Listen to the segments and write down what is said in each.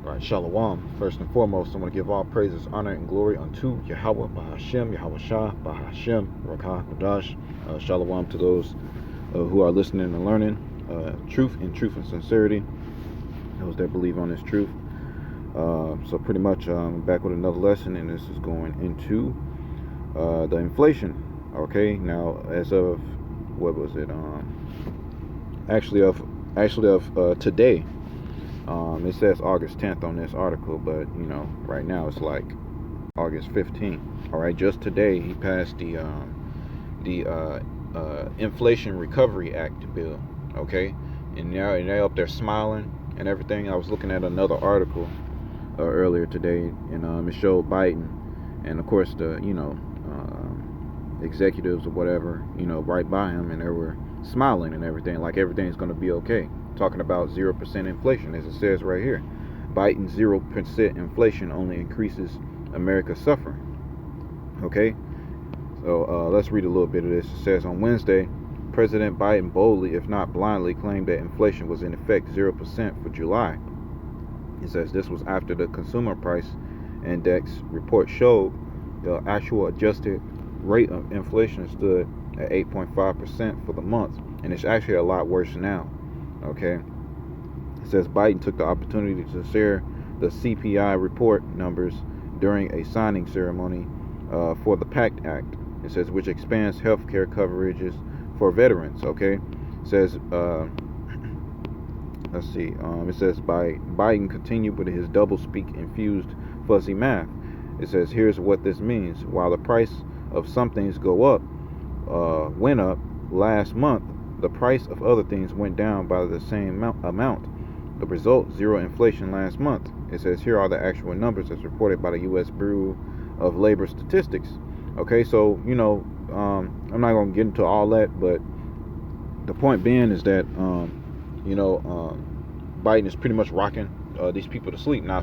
All right, Shalom. First and foremost, I want to give all praises, honor, and glory unto Yahweh Bahashem, Yahweh Shah, Bahashem, Rakah, Kodash. Shalom to those who are listening and learning truth and sincerity, those that believe on this truth. So pretty much back with another lesson, and this is going into the inflation. Okay, now as of, what was it? Actually of today. It says August 10th on this article, but you know, right now it's like August 15th. All right, just today he passed the Inflation Recovery Act bill. Okay, and now they're up there smiling and everything. I was looking at another article earlier today, and it showed Biden, and of course the executives or whatever, right by him, and they were smiling and everything, like everything's going to be okay. Talking about 0% inflation, as it says right here. Biden's 0% inflation only increases America's suffering. Okay, so let's read a little bit of this. It says, on Wednesday, President Biden boldly, if not blindly, claimed that inflation was in effect 0% for July. It says this was after the Consumer Price Index report showed the actual adjusted rate of inflation stood at 8.5% for the month, and it's actually a lot worse now. Okay, it says Biden took the opportunity to share the CPI report numbers during a signing ceremony for the PACT Act. It says, which expands health care coverages for veterans. Okay, it says let's see. It says Biden continued with his doublespeak infused fuzzy math. It says, here's what this means: while the price of some things went up last month, the price of other things went down by the same amount. The result, zero inflation last month. It says here are the actual numbers as reported by the U.S. Bureau of Labor Statistics. Okay, so, I'm not going to get into all that, but the point being is that, Biden is pretty much rocking these people to sleep. Now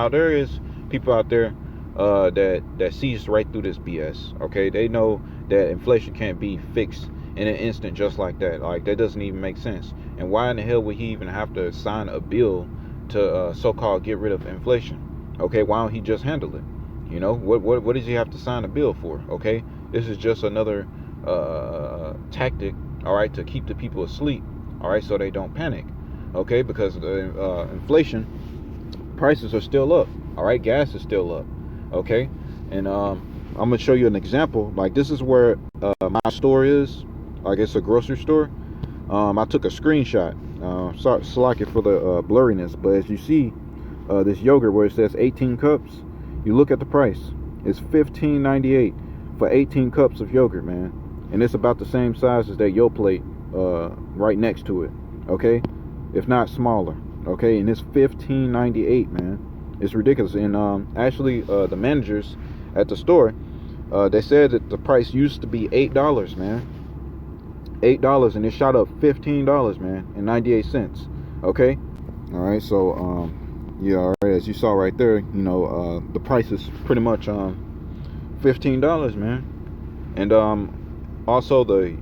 there is people out there that sees right through this BS. Okay, they know that inflation can't be fixed in an instant just like that. Like, that doesn't even make sense. And why in the hell would he even have to sign a bill to so-called get rid of inflation? Okay, why don't he just handle it? What does he have to sign a bill for? Okay, this is just another tactic, all right, to keep the people asleep, all right, so they don't panic. Okay, because the inflation prices are still up. All right, gas is still up. Okay, and I'm gonna show you an example. Like, this is where my store is. Like, it's a grocery store. I took a screenshot. Sorry for the blurriness, but as you see, this yogurt where it says 18 cups, you look at the price. It's $15.98 for 18 cups of yogurt, man, and it's about the same size as that Yoplait right next to it. Okay, if not smaller. Okay, and it's $15.98, man. It's ridiculous. And actually, the managers at the store, they said that the price used to be $8, man. $8, and it shot up $15, man, and 98 cents. Okay, all right. So yeah, all right, as you saw right there, the price is pretty much $15, man. And also the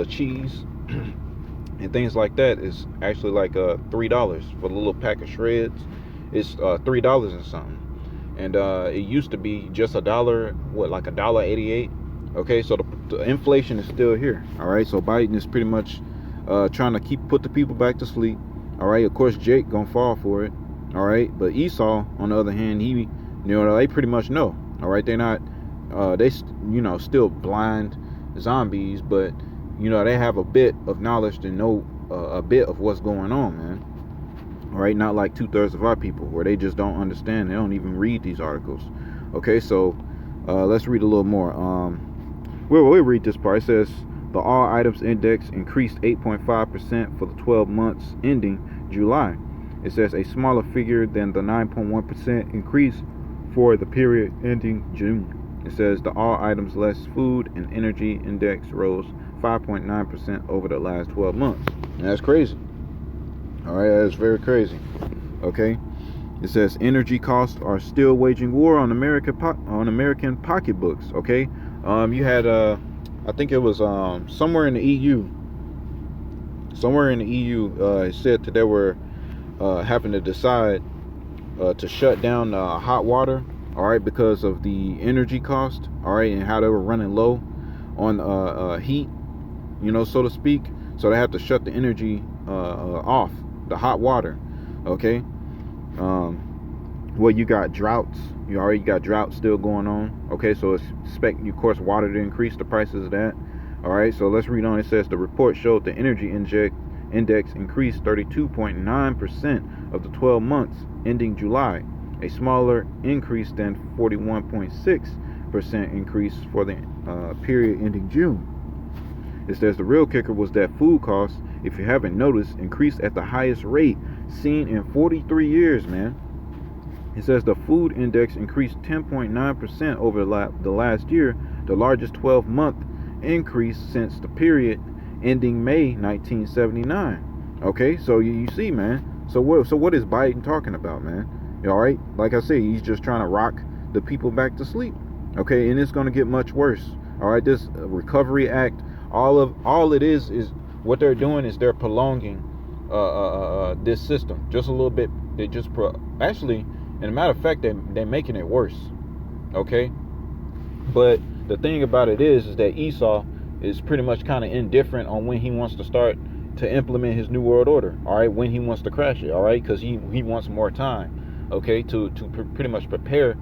cheese and things like that is actually like $3 for the little pack of shreds. It's $3 and something. And it used to be just like $1.88. Okay, so the inflation is still here. All right, so Biden is pretty much trying to put the people back to sleep. All right, of course Jake gonna fall for it. All right, but Esau, on the other hand, they pretty much know. All right, they're not still blind zombies, but they have a bit of knowledge to know a bit of what's going on, man. All right, not like 2/3 of our people, where they just don't understand. They don't even read these articles. Okay, so let's read a little more. We'll read this part. It says the all items index increased 8.5% for the 12 months ending July. It says a smaller figure than the 9.1% increase for the period ending June. It says the all items less food and energy index rose 5.9% over the last 12 months. And that's crazy. All right, that's very crazy. Okay, it says energy costs are still waging war on American pocketbooks. Okay, you had I think it was somewhere in the EU. It said that they were having to decide to shut down hot water, all right, because of the energy cost, all right, and how they were running low on heat, so to speak. So they have to shut the energy off, the hot water, okay. Well, you got droughts. You already got droughts still going on. Okay, so expect, of course, water to increase the prices of that. All right, so let's read on. It says the report showed the energy index increased 32.9% of the 12 months ending July, a smaller increase than 41.6% increase for the period ending June. It says the real kicker was that food costs, if you haven't noticed, increased at the highest rate seen in 43 years, man. It says the food index increased 10.9% over the last year, the largest 12-month increase since the period ending May 1979. Okay, so you see, man. So what is Biden talking about, man? All right, like I said, he's just trying to rock the people back to sleep. Okay, and it's going to get much worse. All right, this Recovery Act, all it is what they're doing is they're prolonging this system just a little bit. They just actually. And a matter of fact, they're making it worse. Okay? But the thing about it is that Esau is pretty much kind of indifferent on when he wants to start to implement his new world order. All right? When he wants to crash it. All right? Because he wants more time. Okay? To pretty much prepare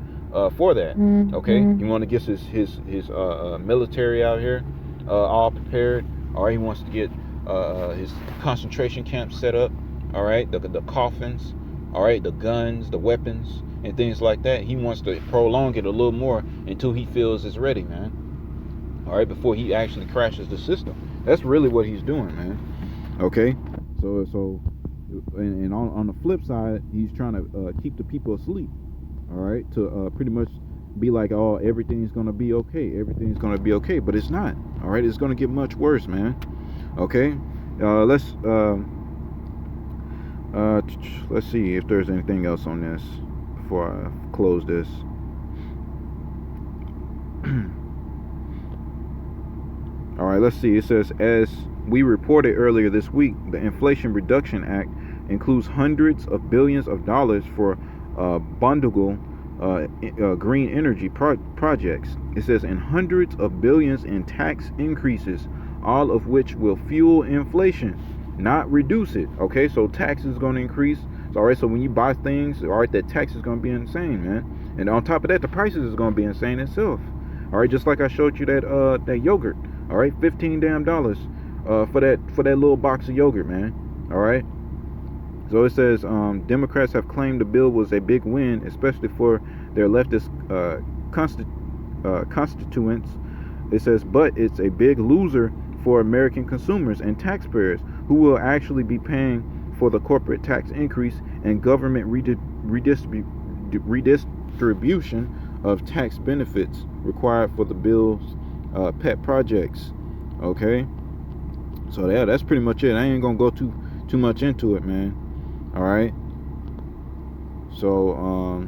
for that. Okay? He want to get his military out here all prepared. All right? He wants to get his concentration camp set up. All right? The coffins. All right, the guns, the weapons, and things like that. He wants to prolong it a little more until he feels it's ready, man. All right, before he actually crashes the system. That's really what he's doing, man. Okay, so, and on the flip side, he's trying to keep the people asleep. All right, to pretty much be like, oh, everything's gonna be okay. Everything's gonna be okay, but it's not. All right, it's gonna get much worse, man. Okay, let's see if there's anything else on this before I close this. All right, let's see. It says, as we reported earlier this week, the Inflation Reduction Act includes hundreds of billions of dollars for bundle green energy projects. It says, and hundreds of billions in tax increases, all of which will fuel inflation, not reduce it. Okay, so tax is going to increase. So, all right, so when you buy things, all right, that tax is going to be insane, man. And on top of that, the prices is going to be insane itself. All right, just like I showed you that yogurt. All right, $15 damn for that little box of yogurt, man. All right. So it says Democrats have claimed the bill was a big win, especially for their leftist constituents. It says, but it's a big loser for American consumers and taxpayers who will actually be paying for the corporate tax increase and government redistribution of tax benefits required for the bill's pet projects. Okay, so yeah, that's pretty much it. I ain't gonna go too much into it, man. All right, so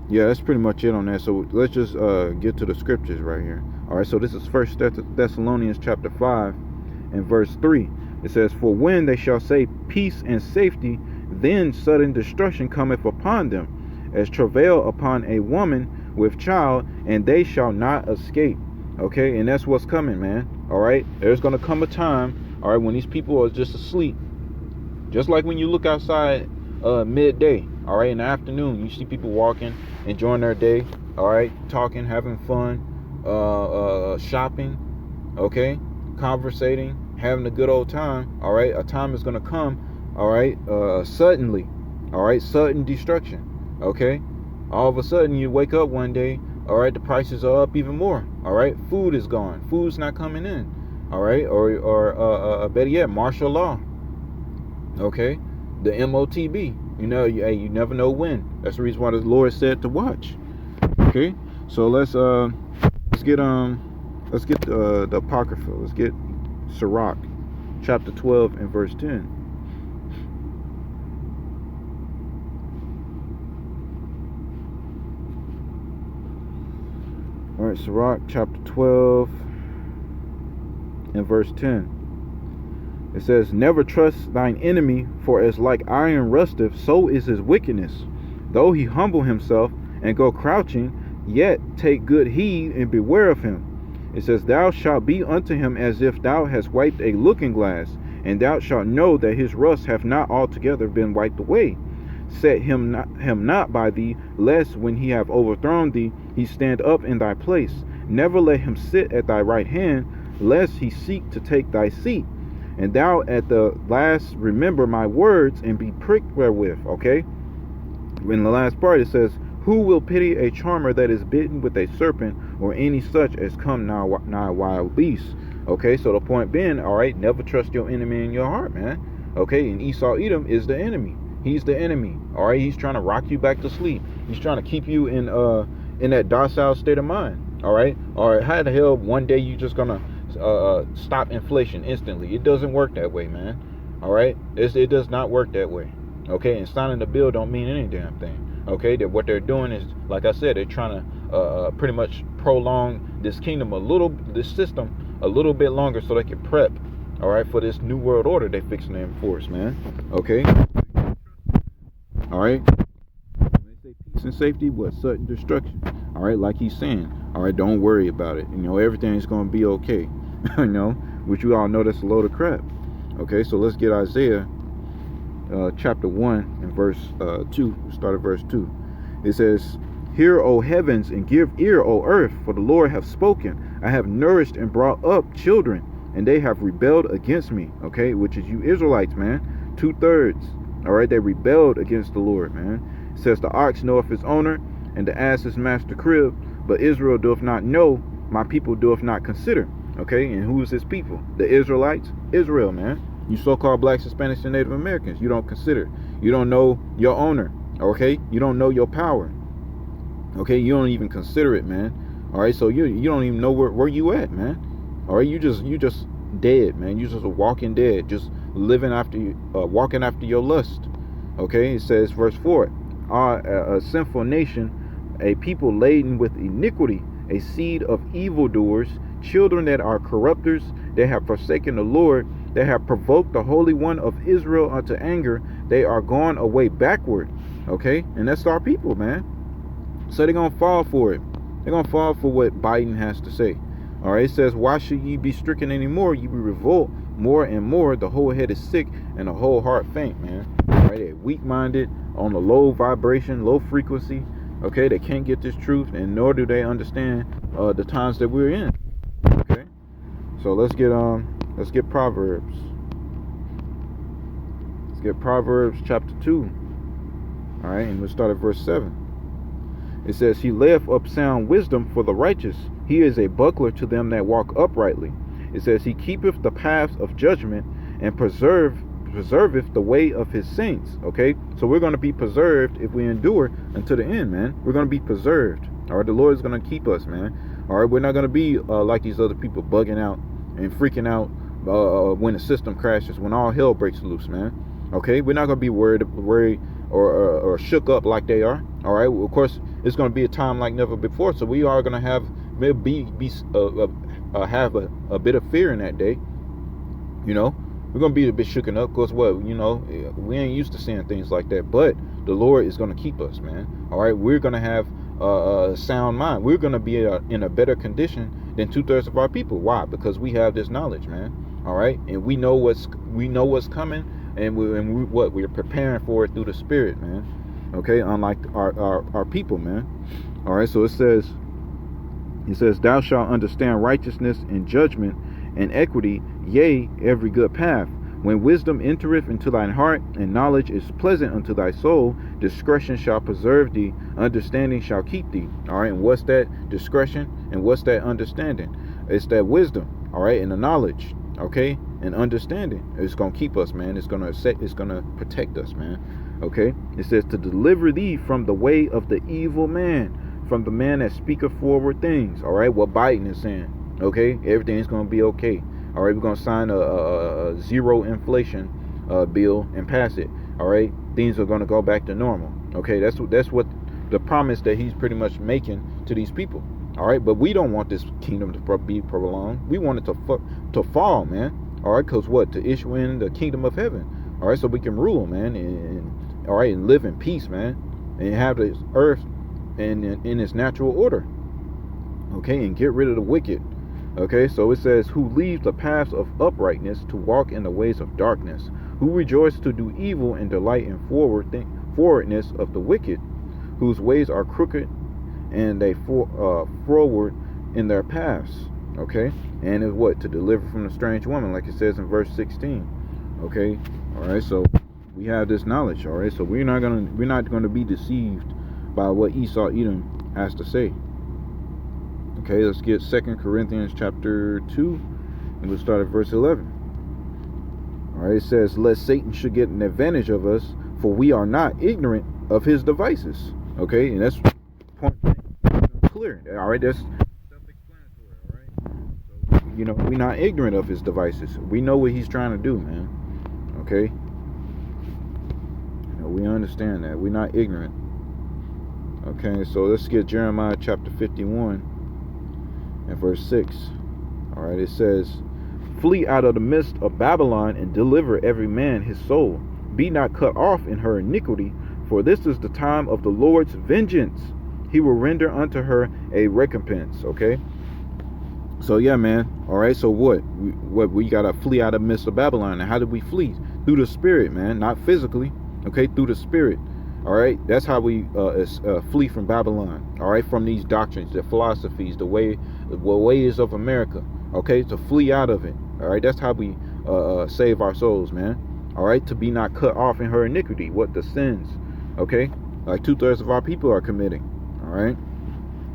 yeah, that's pretty much it on that. So let's just get to the scriptures right here. All right, so this is 1 Thessalonians chapter 5 and verse 3. It says, for when they shall say peace and safety, then sudden destruction cometh upon them, as travail upon a woman with child, and they shall not escape. Okay, and that's what's coming, man. All right, there's going to come a time, all right, when these people are just asleep. Just like when you look outside midday, all right, in the afternoon, you see people walking, enjoying their day, all right, talking, having fun, shopping, okay, conversating, having a good old time. All right, a time is going to come, all right, suddenly, all right, sudden destruction. Okay, all of a sudden you wake up one day, all right, the prices are up even more. All right, food is gone, food's not coming in. All right, or better yet, martial law. Okay, the MOTB. You never know when. That's the reason why the Lord said to watch. Okay, so let's get the Apocrypha. Let's get Sirach, chapter 12 and verse 10. All right, Sirach, chapter 12 and verse 10. It says, never trust thine enemy, for as like iron rusteth, so is his wickedness. Though he humble himself and go crouching, yet take good heed and beware of him. It says, thou shalt be unto him as if thou hast wiped a looking glass, and thou shalt know that his rust hath not altogether been wiped away. Set him not by thee, lest when he have overthrown thee, he stand up in thy place. Never let him sit at thy right hand, lest he seek to take thy seat. And thou at the last remember my words and be pricked wherewith. Okay? In the last part it says, who will pity a charmer that is bitten with a serpent, or any such as come nigh wild beasts? Okay, so the point being, all right, never trust your enemy in your heart, man. Okay, and Esau Edom is the enemy. He's the enemy. All right, he's trying to rock you back to sleep. He's trying to keep you in that docile state of mind. All right, how the hell one day you just gonna stop inflation instantly? It doesn't work that way, man. All right, it does not work that way. Okay, and signing the bill don't mean any damn thing. Okay, that what they're doing is, like I said, they're trying to pretty much prolong this kingdom this system a little bit longer so they can prep, all right, for this new world order they're fixing to enforce, man. Okay, all right. When they say peace and safety, what sudden destruction? All right, like he's saying, all right, don't worry about it. You know, everything's gonna be okay. You know, which you all know that's a load of crap. Okay, so let's get Isaiah. Chapter 1 and verse 2. Start at verse 2. It says, hear, O heavens, and give ear, O earth, for the Lord hath spoken. I have nourished and brought up children, and they have rebelled against me. Okay, which is you Israelites, man. 2/3. All right, they rebelled against the Lord, man. It says, the ox knoweth his owner, and the ass his master crib, but Israel doth not know, my people doth not consider. Okay, and who is his people? The Israelites. Israel, man. You so-called blacks, Hispanics, and Native Americans, you don't consider. You don't know your owner, okay? You don't know your power, okay? You don't even consider it, man. All right, so you don't even know where you at, man. All right, you just dead, man. You just a walking dead, just living after you, walking after your lust. Okay, it says, verse 4, a sinful nation, a people laden with iniquity, a seed of evildoers, children that are corrupters, they have forsaken the Lord. They have provoked the Holy One of Israel unto anger. They are gone away backward. Okay? And that's our people, man. So they're going to fall for it. They're going to fall for what Biden has to say. All right? It says, why should ye be stricken anymore? Ye be revolt more and more. The whole head is sick and the whole heart faint, man. All right? They're weak-minded, on a low vibration, low frequency. Okay? They can't get this truth, and nor do they understand the times that we're in. Okay? So let's get Proverbs. Let's get Proverbs chapter 2. All right, and we'll start at verse 7. It says, he layeth up sound wisdom for the righteous. He is a buckler to them that walk uprightly. It says, he keepeth the paths of judgment and preserveth the way of his saints. Okay, so we're going to be preserved if we endure until the end, man. We're going to be preserved. All right, the Lord is going to keep us, man. All right, we're not going to be like these other people bugging out and freaking out when the system crashes, when all hell breaks loose, man. Okay, we're not going to be worried or shook up like they are. All right, well, of course, it's going to be a time like never before, so we are going to have have a bit of fear in that day. You know, we're going to be a bit shooken up because what, you know, we ain't used to seeing things like that, but the Lord is going to keep us, man. All right, we're going to have a sound mind. We're going to be in a better condition than 2/3 of our people. Why? Because we have this knowledge, man. All right, and we know what's coming, and we're preparing for it through the Spirit, man. Okay, unlike our people, man. All right, so it says, thou shalt understand righteousness and judgment and equity, yea, every good path. When wisdom entereth into thine heart, and knowledge is pleasant unto thy soul, discretion shall preserve thee, understanding shall keep thee. All right, and what's that discretion and what's that understanding? It's that wisdom, all right, and the knowledge, okay, and understanding. It's gonna keep us, man. It's gonna protect us, man. Okay, it says to deliver thee from the way of the evil man, from the man that speaketh forward things. All right, what Biden is saying. Okay, everything's gonna be okay. All right, we're going to sign a zero inflation bill and pass it. All right, things are going to go back to normal. Okay, that's what the promise that he's pretty much making to these people. All right, but we don't want this kingdom to be prolonged. We want it to fall, man. All right, because what? To issue in the kingdom of heaven. All right, so we can rule, man, and all right, and live in peace, man. and have the earth in its natural order. Okay, and get rid of the wicked. Okay, so it says, who leave the paths of uprightness to walk in the ways of darkness, who rejoice to do evil and delight in forwardness of the wicked, whose ways are crooked and they forward in their paths. Okay, and is what? To deliver from the strange woman, like it says in verse 16. Okay, all right, so we have this knowledge. All right, so we're not gonna be deceived by what Esau Edom has to say. Okay, let's get 2 Corinthians chapter 2, and we'll start at verse 11. All right, it says, lest Satan should get an advantage of us, for we are not ignorant of his devices. Okay, and that's point clear. All right, that's self-explanatory. All right, so we're not ignorant of his devices. We know what he's trying to do, man. Okay, we understand that we're not ignorant. Okay, so let's get Jeremiah chapter 51 and verse 6. All right, it says, flee out of the midst of Babylon and deliver every man his soul. Be not cut off in her iniquity, for this is the time of the Lord's vengeance. He will render unto her a recompense. Okay, so yeah, man. All right, so we gotta flee out of the midst of Babylon. And how did we flee? Through the spirit, man, not physically. Okay, through the spirit. All right, that's how we flee from Babylon. All right, from these doctrines, the philosophies, the ways of America. Okay, to flee out of it. All right, that's how we save our souls, man. All right, to be not cut off in her iniquity, what the sins. Okay, like 2/3 of our people are committing. All right,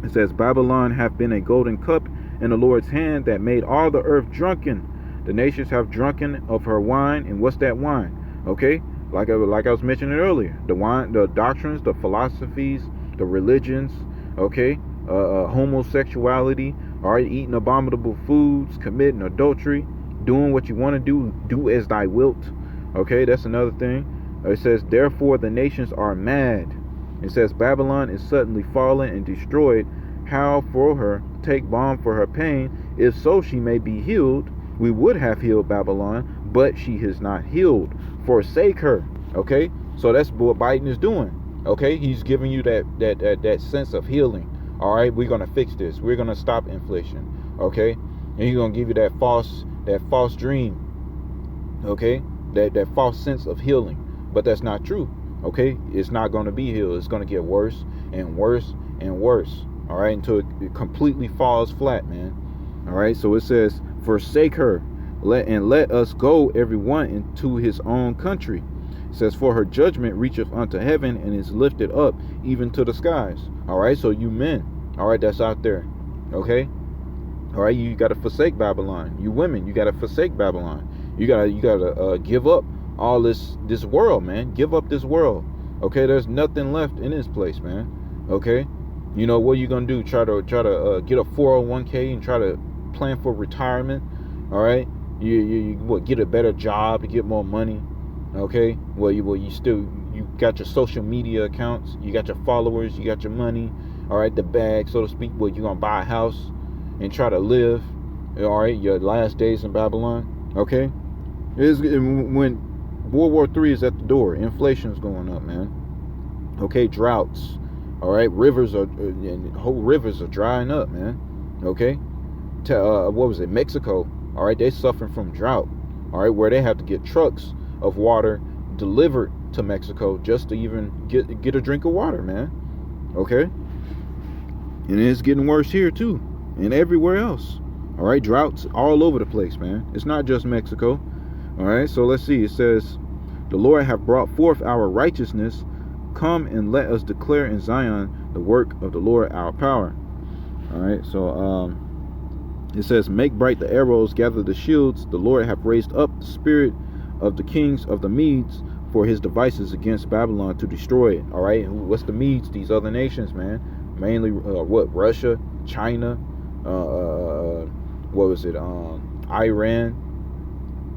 it says, Babylon hath been a golden cup in the Lord's hand that made all the earth drunken. The nations have drunken of her wine. And what's that wine? Okay, like I was mentioning earlier, the wine, the doctrines, the philosophies, the religions. Okay, homosexuality. All right, eating abominable foods, committing adultery, doing what you want to do as thy wilt. Okay, that's another thing. It says, therefore the nations are mad. It says, Babylon is suddenly fallen and destroyed. How for her? Take balm for her pain. If so, she may be healed. We would have healed Babylon, but she is not healed. Forsake her. Okay, so that's what Biden is doing. Okay, he's giving you that sense of healing. All right, we're gonna fix this. We're gonna stop inflation. Okay, and he's gonna give you that false dream. Okay, that false sense of healing, but that's not true. Okay, it's not gonna be healed. It's gonna get worse and worse and worse. All right, until it completely falls flat, man. All right, so it says, forsake her, let us go every one into his own country. It says, for her judgment reacheth unto heaven and is lifted up even to the skies. All right, so you men, all right, that's out there. Okay, all right, you got to forsake Babylon. You women, you got to forsake Babylon. You gotta give up all this world, man. Give up this world. Okay, there's nothing left in this place, man. Okay, you know what you gonna do? Try to get a 401k and try to plan for retirement. All right, you get a better job to get more money. Okay, you got your social media accounts, you got your followers, you got your money. All right, the bag, so to speak. You gonna buy a house and try to live. All right, your last days in Babylon. Okay, when World War III is at the door, inflation's going up, man. Okay, droughts. All right, whole rivers are drying up, man. Okay, what was it? Mexico. All right, they suffering from drought. All right, where they have to get trucks of water delivered to Mexico just to even get a drink of water, man. Okay, and it's getting worse here too, and everywhere else. All right, droughts all over the place, man. It's not just Mexico. All right, so let's see. It says, the Lord hath brought forth our righteousness. Come and let us declare in Zion the work of the Lord our power. All right, so it says, make bright the arrows, gather the shields. The Lord hath raised up the spirit of the kings of the Medes for his devices against Babylon to destroy it. All right, what's the Medes? These other nations, man. Mainly Russia, China, what was it? Iran.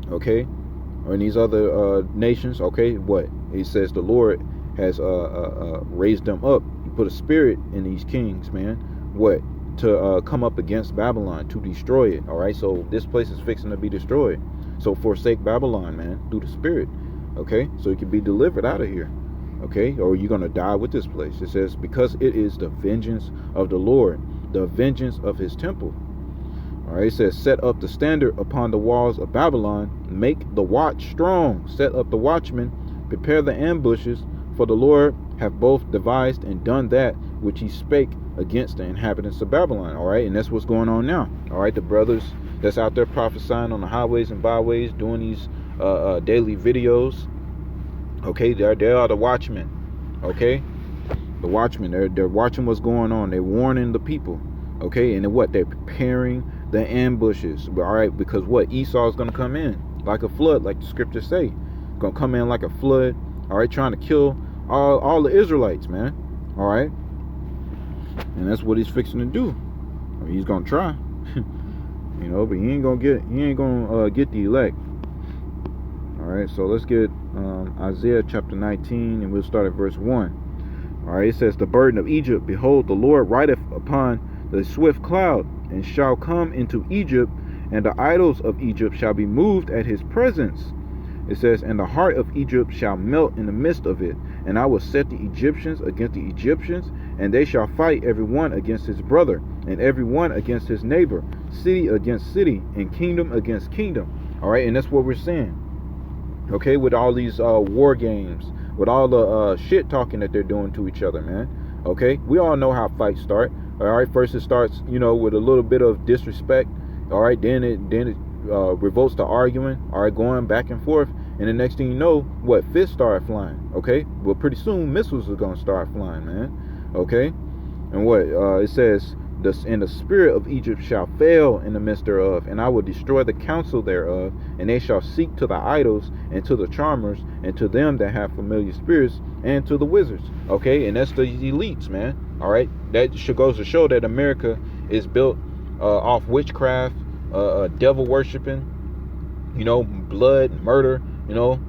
Okay, and these other nations. Okay, what it says, the Lord has raised them up. He put a spirit in these kings, man. What? To come up against Babylon, to destroy it. All right, so this place is fixing to be destroyed. So forsake Babylon, man, through the spirit. Okay, so you can be delivered out of here. Okay, or you're going to die with this place. It says, because it is the vengeance of the Lord, the vengeance of his temple. All right, it says, set up the standard upon the walls of Babylon, make the watch strong, set up the watchmen, prepare the ambushes, for the Lord have both devised and done that which he spake against the inhabitants of Babylon. All right, and that's what's going on now. All right, the brothers that's out there prophesying on the highways and byways, doing these daily videos. Okay, they are the watchmen. Okay, the watchmen. They're watching what's going on. They're warning the people. Okay, and then what? They're preparing the ambushes. All right, because what? Esau is going to come in like a flood, like the scriptures say. Going to come in like a flood. All right, trying to kill all the Israelites, man. All right, and that's what he's fixing to do. I mean, he's going to try. You know, but he ain't gonna get the elect. All right, so let's get Isaiah chapter 19, and we'll start at verse 1. All right, it says, the burden of Egypt, behold, the Lord rideth upon the swift cloud, and shall come into Egypt, and the idols of Egypt shall be moved at his presence. It says, and the heart of Egypt shall melt in the midst of it, and I will set the Egyptians against the Egyptians, and they shall fight every one against his brother, and every one against his neighbor, city against city, and kingdom against kingdom. All right, and that's what we're saying. Okay, with all these war games, with all the shit talking that they're doing to each other, man. Okay, we all know how fights start. All right, first it starts, you know, with a little bit of disrespect. All right, then it revolts to arguing. All right, going back and forth, and the next thing you know, what, fists start flying. Okay, well, pretty soon missiles are gonna start flying, man. Okay, and what it says, and the spirit of Egypt shall fail in the midst thereof, and I will destroy the counsel thereof, and they shall seek to the idols, and to the charmers, and to them that have familiar spirits, and to the wizards. Okay, and that's the elites, man. All right, that goes to show that America is built off witchcraft, devil worshiping, you know, blood, murder, you know.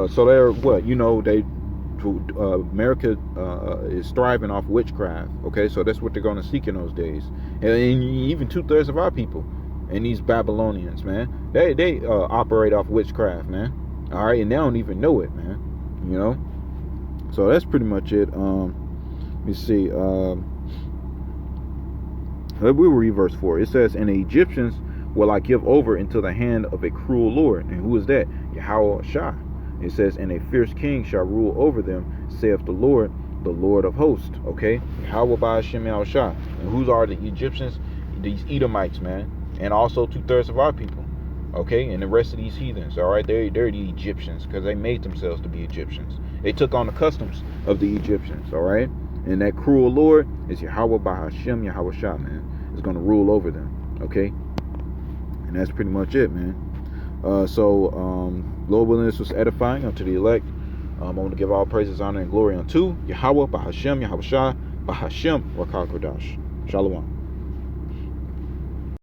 So they're what, you know, America is thriving off witchcraft. Okay, so that's what they're going to seek in those days. And even 2/3 of our people and these Babylonians, man, they operate off witchcraft, man. All right, and they don't even know it, man. You know, so that's pretty much it. Let me see. We will read verse 4. It says, and the Egyptians will I give over into the hand of a cruel Lord. And who is that? Yahweh Shah. It says, and a fierce king shall rule over them, saith the Lord of hosts. Okay, Yahweh by Hashem El Shah. And whose are the Egyptians? These Edomites, man, and also 2/3 of our people. Okay, and the rest of these heathens. All right, they're the Egyptians because they made themselves to be Egyptians. They took on the customs of the Egyptians. All right, and that cruel Lord is Yahweh by Hashem Yahweh Shah, man. Is going to rule over them. Okay, and that's pretty much it, man. Lord willing, this was edifying unto the elect. I want to give all praises, honor, and glory unto Yahweh, Bahashem, Yahweh Shah, Bahashem, Rakah Kodash. Shalom.